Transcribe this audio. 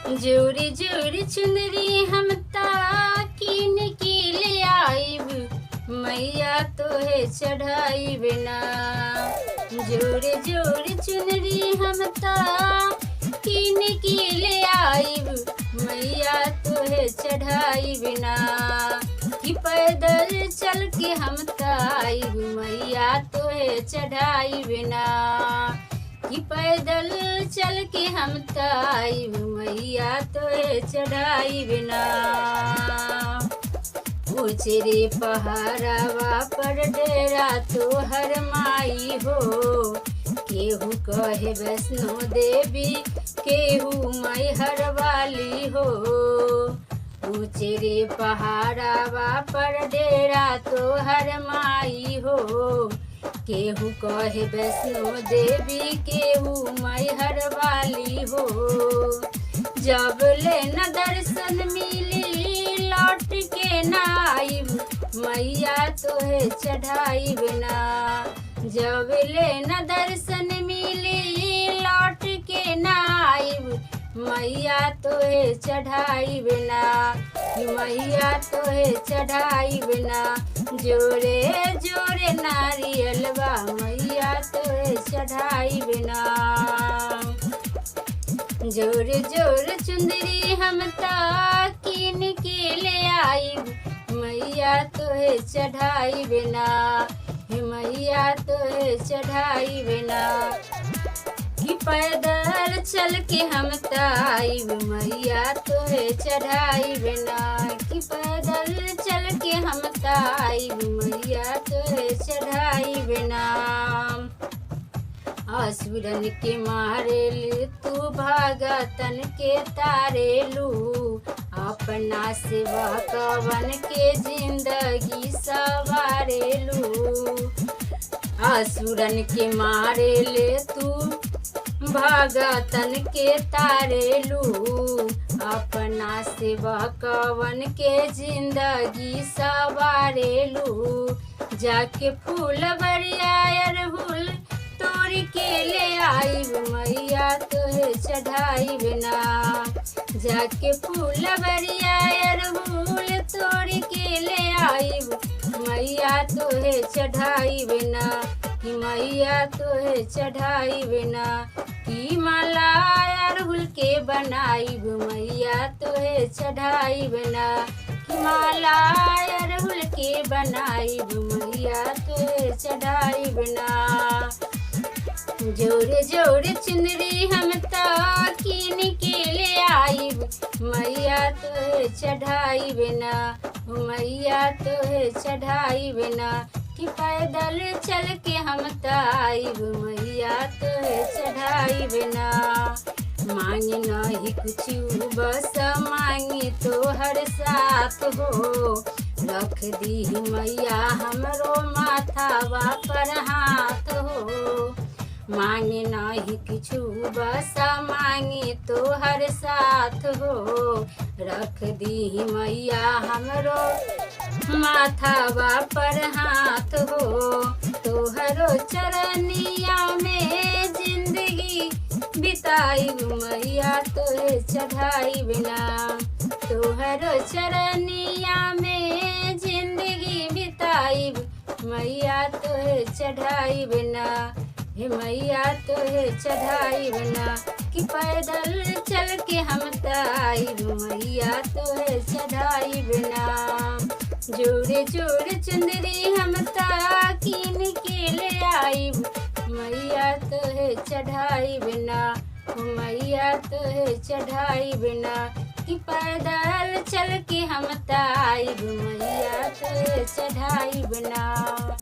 जोरी जोरी चुनरी हम कीन के ले आइब मैया तोहे चढ़ाई बिना। जोरे जोरे चुनरी हम कीन के ले आइब मैया तोहे चढ़ाई बिना। कि पैदल चल के हम आइब मैया तोहे चढ़ाई बिना। कि पैदल चल के हम आइब मैया तोहे चढ़ाई बिना। ऊँचे रे पहाड़वा पर डेरा तोहर माई हो। केहू कहे वैष्णो देवी केहू मैहर वाली हो। ऊँचे रे पहाड़वा पर डेरा तोहर माई हो। केहू कहे वैष्णो देवी केहू मैहर वाली हो। जब ले न दर्शन मिली लौट के ना आइब मैया तोहे चढ़ाई बिना। जब ले न दर्शन मिली लौट के ना आइब मैया तोहे चढ़ाई बिना। मैया तोहे चढ़ाई बिना। जोरे जोरे नारियलवा मैया तोहे चढ़ाई बिना। जोरे जोरे चुंदरी हम कीन के ले आइब मैया तोहे चढ़ाई बिना। मैया तोहे चढ़ाई बिना। कि पैदल चल के हम आइब मैया तोहे चढ़ाई बिना। कि पैदल चल के हम आइब मैया तोहे चढ़ाई बिना। असुरन के मारेलू तू भगतन के तारेलू। अपना सेवा कवन के जिंदगी सवारेलू। असुरन के मारेले तू भगतन के तारेलू। अपना सेवा कवन के जिंदगी सवारेलू। जाके फूल बरिया अरहुल तोड़ के ले आइब मैया तोहे चढ़ाई बिना। जाके फूल बरिया अरहुल तोड़ के ले आइब मैया तोहे चढ़ाई बिना। कि मैया तोहे चढ़ाई बिना। कि माला अरहुल के बनाइब मैया तोहे चढ़ाई बिना। कि माला अरहुल के बनाइब मैया तोहे चढ़ाई बिना। जोरे जोरे चुनरी हम कीन के ले आइब मैया तोहे चढ़ाई बिना। मैया तोहे चढ़ाई बिना। कि पैदल चल के हम आइब मैया तोहे चढ़ाई बिना। मांगे नहीं कुछ बस मांगी तोहर साथ हो। रख दी मैया हमरो माथावा पर हाथ हो। मांगे नहीं किछु बस मांगी तोहर साथ हो। रख दी मैया हमरो माथावा पर हाथ हो। तोहरो चरनिया में जिंदगी बिताई मैया तोहे चढ़ाई बिना। तोहरो चरनिया में जिंदगी बिताई मैया तोहे चढ़ाई बिना। मैया तोहे चढ़ाई बिना। कि पैदल चल के हम आइब मैया तोहे चढ़ाई बिना। जोरे जोरे चुंदरी हम कीन के ले आइब मैया तोहे चढ़ाई बिना। मैया तोहे चढ़ाई बिना। कि पैदल चल के हम आइब मैया तोहे चढ़ाई बिना।